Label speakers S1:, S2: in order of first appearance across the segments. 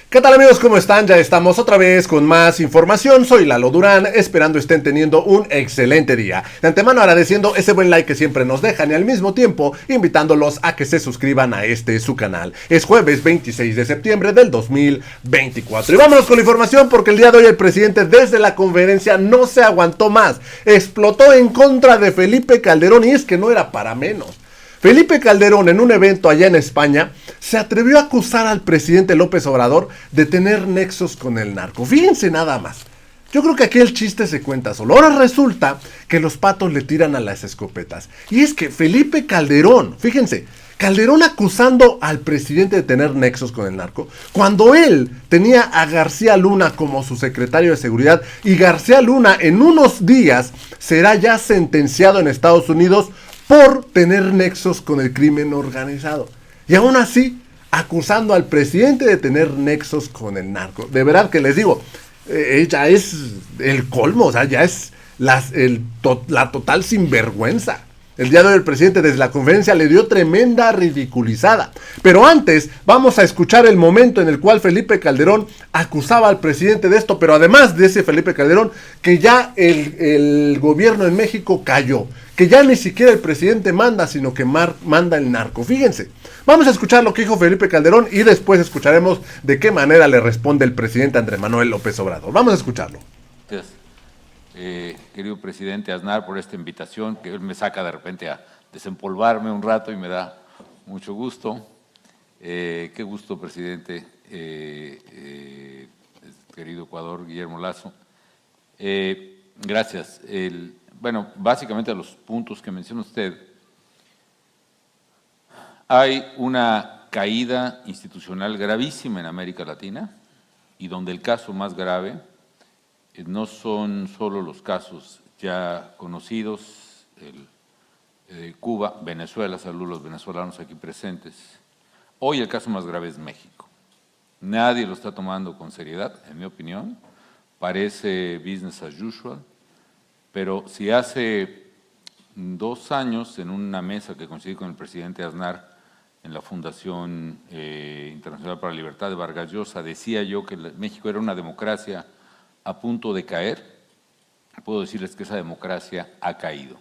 S1: ¿Qué tal amigos? ¿Cómo están? Ya estamos otra vez con más información. Soy Lalo Durán, esperando estén teniendo un excelente día. De antemano agradeciendo ese buen like que siempre nos dejan y al mismo tiempo invitándolos a que se suscriban a su canal. Es jueves 26 de septiembre del 2024. Y vámonos con la información porque el día de hoy el presidente desde la conferencia no se aguantó más. Explotó en contra de Felipe Calderón y es que no era para menos. Felipe Calderón, en un evento allá en España, se atrevió a acusar al presidente López Obrador de tener nexos con el narco. Fíjense nada más. Yo creo que aquí el chiste se cuenta solo. Ahora resulta que los patos le tiran a las escopetas. Y es que Felipe Calderón, fíjense, Calderón acusando al presidente de tener nexos con el narco, cuando él tenía a García Luna como su secretario de seguridad y García Luna en unos días será ya sentenciado en Estados Unidos por tener nexos con el crimen organizado. Y aún así, acusando al presidente de tener nexos con el narco. De verdad que les digo, ya es el colmo, o sea, ya es la total sinvergüenza. El día de hoy el presidente desde la conferencia le dio tremenda ridiculizada. Pero antes vamos a escuchar el momento en el cual Felipe Calderón acusaba al presidente de esto, pero además de ese Felipe Calderón, que ya el gobierno en México cayó, que ya ni siquiera el presidente manda, sino que manda el narco. Fíjense, vamos a escuchar lo que dijo Felipe Calderón y después escucharemos de qué manera le responde el presidente Andrés Manuel López Obrador. Vamos a escucharlo.
S2: Gracias, querido presidente Aznar, por esta invitación, que él me saca de repente a desempolvarme un rato y me da mucho gusto. Qué gusto, presidente, querido Ecuador, Guillermo Lasso. Gracias. Bueno, básicamente a los puntos que menciona usted, hay una caída institucional gravísima en América Latina y donde el caso más grave no son solo los casos ya conocidos, Cuba, Venezuela, saludos a los venezolanos aquí presentes. Hoy el caso más grave es México. Nadie lo está tomando con seriedad, en mi opinión. Parece business as usual, pero si hace 2 años, en una mesa que coincidí con el presidente Aznar en la Fundación Internacional para la Libertad de Vargas Llosa, decía yo que México era una democracia a punto de caer, puedo decirles que esa democracia ha caído.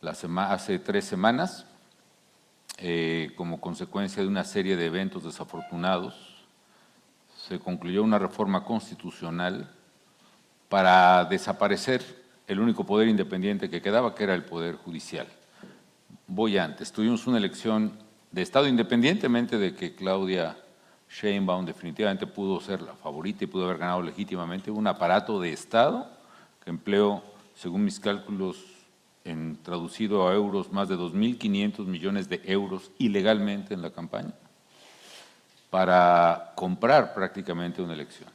S2: Hace 3 semanas, como consecuencia de una serie de eventos desafortunados, se concluyó una reforma constitucional para desaparecer el único poder independiente que quedaba, que era el Poder Judicial. Voy antes, tuvimos una elección de Estado, independientemente de que Claudia Sheinbaum definitivamente pudo ser la favorita y pudo haber ganado legítimamente, un aparato de Estado que empleó, según mis cálculos, traducido a euros, más de 2.500 millones de euros ilegalmente en la campaña, para comprar prácticamente una elección.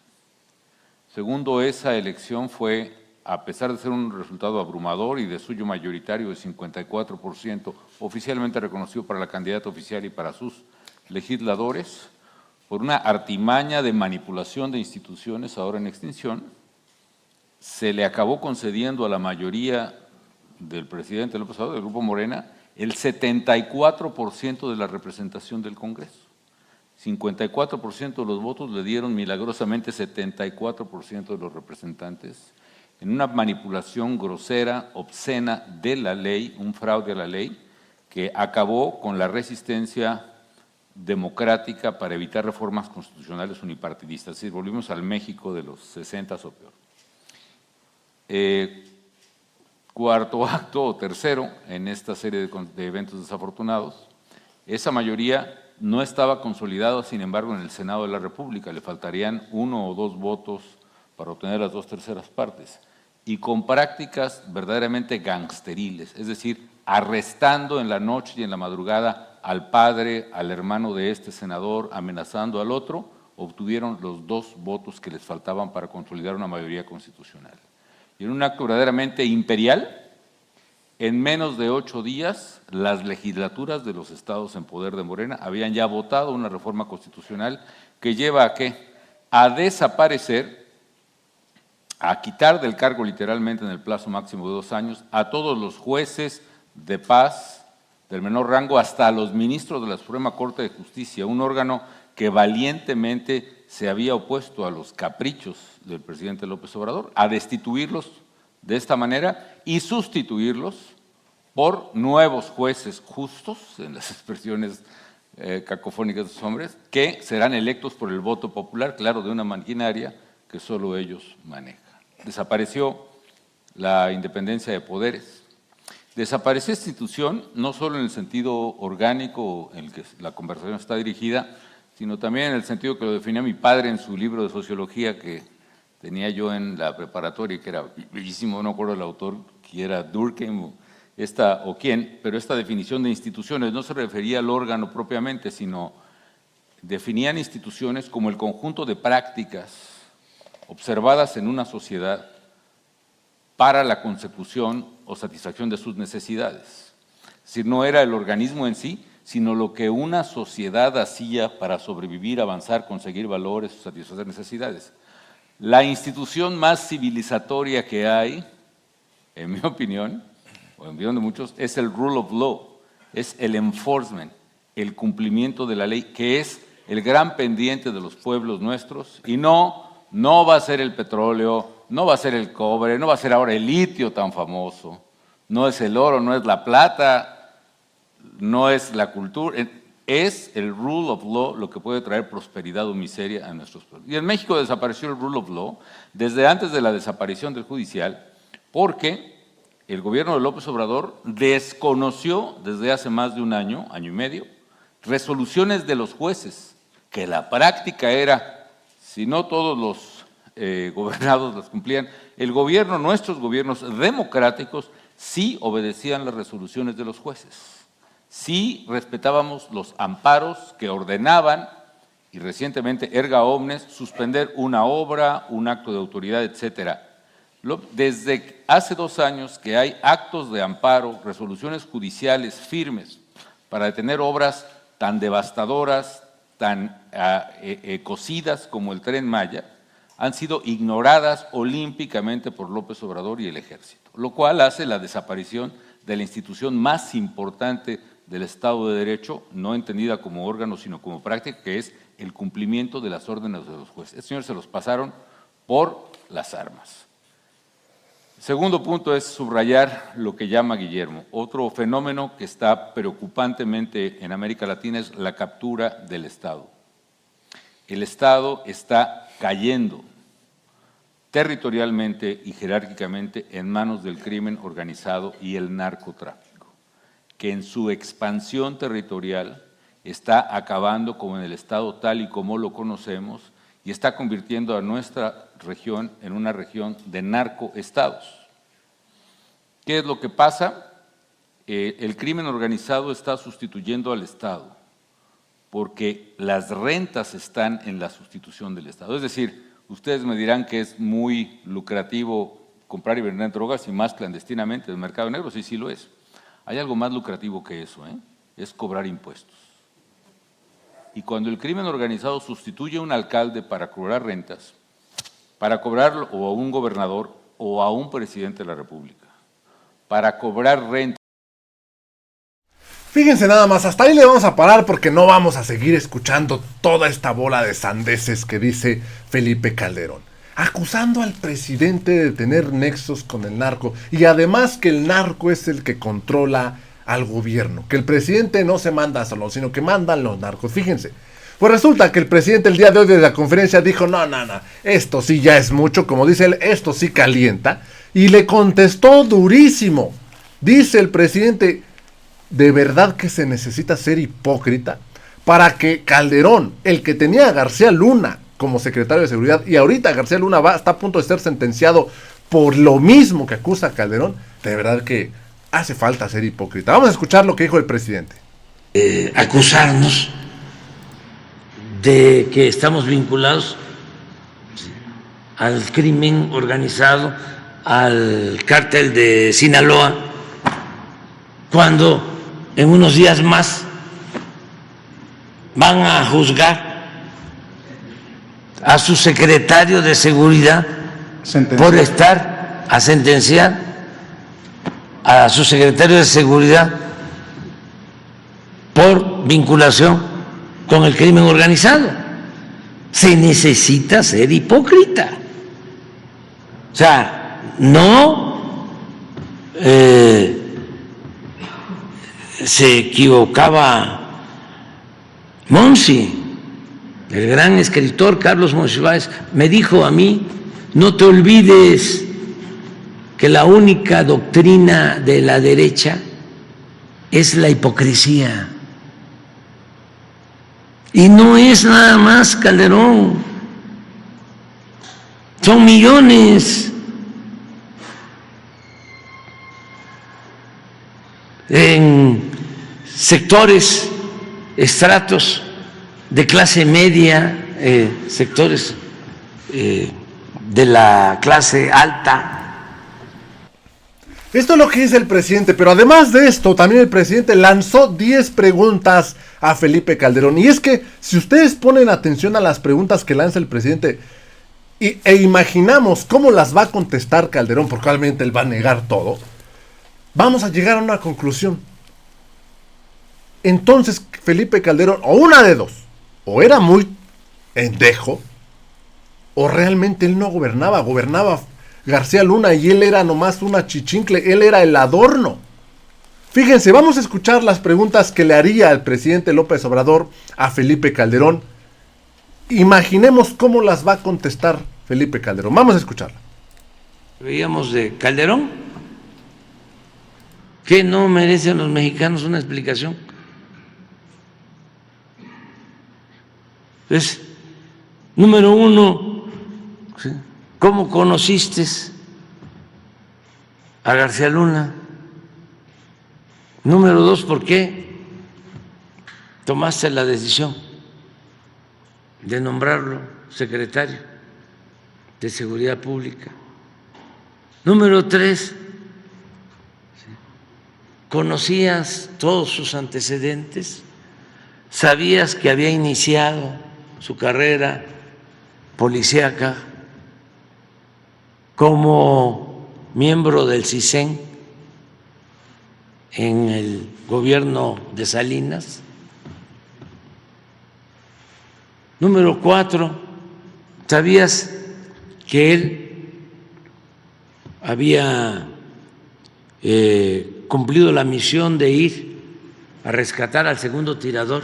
S2: Segundo, esa elección fue, a pesar de ser un resultado abrumador y de suyo mayoritario de 54%, oficialmente reconocido para la candidata oficial y para sus legisladores, por una artimaña de manipulación de instituciones ahora en extinción, se le acabó concediendo a la mayoría del presidente López Obrador, del Grupo Morena, el 74% de la representación del Congreso. 54% de los votos le dieron milagrosamente 74% de los representantes, en una manipulación grosera, obscena de la ley, un fraude a la ley, que acabó con la resistencia democrática para evitar reformas constitucionales unipartidistas. Es decir, volvimos al México de los 60s o peor. Cuarto acto o tercero en esta serie de eventos desafortunados, esa mayoría no estaba consolidada, sin embargo, en el Senado de la República. Le faltarían 1 o 2 votos para obtener las 2/3 partes. Y con prácticas verdaderamente gangsteriles, es decir, arrestando en la noche y en la madrugada al padre, al hermano de este senador, amenazando al otro, obtuvieron los 2 votos que les faltaban para consolidar una mayoría constitucional. Y en un acto verdaderamente imperial, en menos de 8 días, las legislaturas de los estados en poder de Morena habían ya votado una reforma constitucional que lleva a ¿qué? A desaparecer, a quitar del cargo literalmente en el plazo máximo de 2 años a todos los jueces de paz del menor rango hasta a los ministros de la Suprema Corte de Justicia, un órgano que valientemente se había opuesto a los caprichos del presidente López Obrador, a destituirlos de esta manera y sustituirlos por nuevos jueces justos, en las expresiones cacofónicas de sus hombres, que serán electos por el voto popular, claro, de una maquinaria que solo ellos manejan. Desapareció la independencia de poderes. Desapareció esta institución, no solo en el sentido orgánico en el que la conversación está dirigida, sino también en el sentido que lo definía mi padre en su libro de sociología que tenía yo en la preparatoria, que era bellísimo, no recuerdo el autor, que era Durkheim o quién, pero esta definición de instituciones no se refería al órgano propiamente, sino definían instituciones como el conjunto de prácticas observadas en una sociedad para la consecución o satisfacción de sus necesidades. Es decir, no era el organismo en sí, sino lo que una sociedad hacía para sobrevivir, avanzar, conseguir valores, satisfacer necesidades. La institución más civilizatoria que hay, en mi opinión, o en opinión de muchos, es el rule of law, es el enforcement, el cumplimiento de la ley, que es el gran pendiente de los pueblos nuestros, y no va a ser el petróleo, no va a ser el cobre, no va a ser ahora el litio tan famoso, no es el oro, no es la plata, no es la cultura, es el rule of law lo que puede traer prosperidad o miseria a nuestros pueblos. Y en México desapareció el rule of law desde antes de la desaparición del judicial, porque el gobierno de López Obrador desconoció desde hace más de un año, año y medio, resoluciones de los jueces, que la práctica era, si no todos los gobernados las cumplían, el gobierno, nuestros gobiernos democráticos, sí obedecían las resoluciones de los jueces, sí respetábamos los amparos que ordenaban, y recientemente erga omnes, suspender una obra, un acto de autoridad, etcétera. Desde hace 2 años que hay actos de amparo, resoluciones judiciales firmes para detener obras tan devastadoras, tan ecocidas como el Tren Maya, han sido ignoradas olímpicamente por López Obrador y el Ejército, lo cual hace la desaparición de la institución más importante del Estado de Derecho, no entendida como órgano, sino como práctica, que es el cumplimiento de las órdenes de los jueces. Estos señores se los pasaron por las armas. El segundo punto es subrayar lo que llama Guillermo. Otro fenómeno que está preocupantemente en América Latina es la captura del Estado. El Estado está cayendo territorialmente y jerárquicamente en manos del crimen organizado y el narcotráfico, que en su expansión territorial está acabando con el Estado tal y como lo conocemos y está convirtiendo a nuestra región en una región de narcoestados. ¿Qué es lo que pasa? El crimen organizado está sustituyendo al Estado porque las rentas están en la sustitución del Estado. Es decir, ustedes me dirán que es muy lucrativo comprar y vender drogas y más clandestinamente en el mercado negro. Sí, sí lo es. Hay algo más lucrativo que eso, es cobrar impuestos. Y cuando el crimen organizado sustituye a un alcalde para cobrar rentas, para cobrarlo o a un gobernador o a un presidente de la República, para cobrar rentas.
S1: Fíjense nada más, hasta ahí le vamos a parar porque no vamos a seguir escuchando toda esta bola de sandeces que dice Felipe Calderón, acusando al presidente de tener nexos con el narco y además que el narco es el que controla al gobierno, que el presidente no se manda solo, sino que mandan los narcos. Fíjense, pues resulta que el presidente el día de hoy desde la conferencia dijo, no, esto sí ya es mucho, como dice él, esto sí calienta, y le contestó durísimo. Dice el presidente, ¿de verdad que se necesita ser hipócrita para que Calderón, el que tenía a García Luna como secretario de Seguridad, y ahorita García Luna está a punto de ser sentenciado por lo mismo que acusa a Calderón, de verdad que hace falta ser hipócrita? Vamos a escuchar lo que dijo el presidente.
S3: Acusarnos de que estamos vinculados al crimen organizado, al cártel de Sinaloa, cuando en unos días más van a juzgar a su secretario de Seguridad por estar a sentenciar a su secretario de Seguridad por vinculación con el crimen organizado. Se necesita ser hipócrita. O sea, no se equivocaba Monsi, el gran escritor Carlos Monsiváis, me dijo a mí: no te olvides que la única doctrina de la derecha es la hipocresía. Y no es nada más Calderón, son millones. En sectores, estratos de clase media, sectores de la clase alta.
S1: Esto es lo que dice el presidente, pero además de esto, también el presidente lanzó 10 preguntas a Felipe Calderón. Y es que, si ustedes ponen atención a las preguntas que lanza el presidente e imaginamos cómo las va a contestar Calderón, porque obviamente él va a negar todo, vamos a llegar a una conclusión. Entonces, Felipe Calderón, o una de dos, o era muy endejo, o realmente él no gobernaba García Luna y él era nomás una chichincle, él era el adorno. Fíjense, vamos a escuchar las preguntas que le haría el presidente López Obrador a Felipe Calderón. Imaginemos cómo las va a contestar Felipe Calderón. Vamos a escucharla.
S3: Veíamos de Calderón, que no merecen los mexicanos una explicación. Entonces, número uno, ¿sí?, ¿cómo conociste a García Luna? Número dos, ¿por qué tomaste la decisión de nombrarlo secretario de Seguridad Pública? Número tres, ¿conocías todos sus antecedentes? ¿Sabías que había iniciado su carrera policíaca como miembro del CISEN en el gobierno de Salinas? Número cuatro, ¿sabías que él había cumplido la misión de ir a rescatar al segundo tirador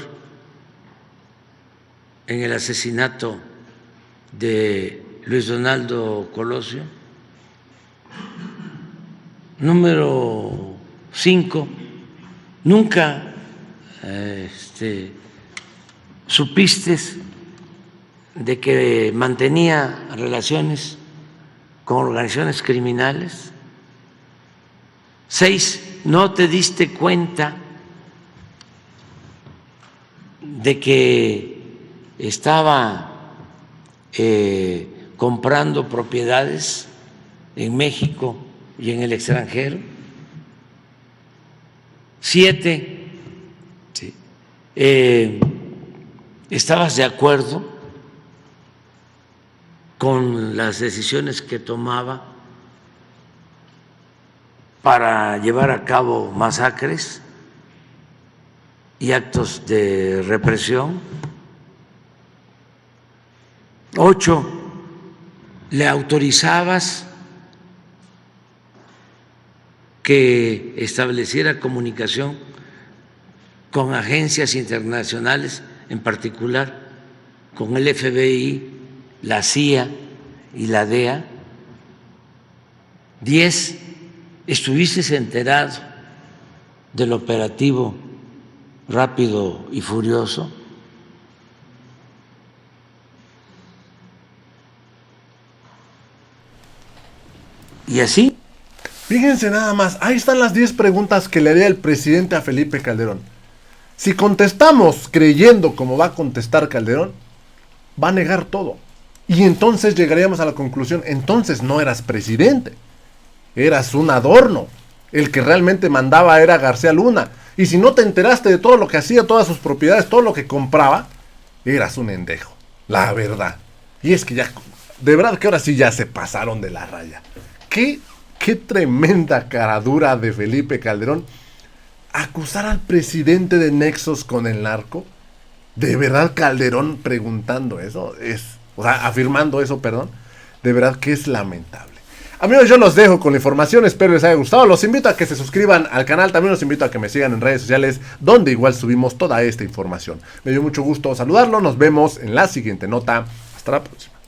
S3: en el asesinato de Luis Donaldo Colosio? Número 5, nunca supiste de que mantenía relaciones con organizaciones criminales. 6, no te diste cuenta de que estaba comprando propiedades en México y en el extranjero. 7, sí, ¿estabas de acuerdo con las decisiones que tomaba para llevar a cabo masacres y actos de represión? 8, ¿le autorizabas que estableciera comunicación con agencias internacionales, en particular con el FBI, la CIA y la DEA? 10, ¿estuviste enterado del operativo Rápido y Furioso? Y así.
S1: Fíjense nada más, ahí están las 10 preguntas que le haría el presidente a Felipe Calderón. Si contestamos creyendo como va a contestar Calderón, va a negar todo. Y entonces llegaríamos a la conclusión, entonces no eras presidente, eras un adorno. El que realmente mandaba era García Luna. Y si no te enteraste de todo lo que hacía, todas sus propiedades, todo lo que compraba, eras un endejo, la verdad. Y es que ya, de verdad que ahora sí ya se pasaron de la raya. Qué tremenda caradura de Felipe Calderón acusar al presidente de nexos con el narco. De verdad, Calderón preguntando eso, afirmando eso, perdón, de verdad que es lamentable. Amigos, yo los dejo con la información, espero les haya gustado, los invito a que se suscriban al canal, también los invito a que me sigan en redes sociales, donde igual subimos toda esta información. Me dio mucho gusto saludarlo, nos vemos en la siguiente nota, hasta la próxima.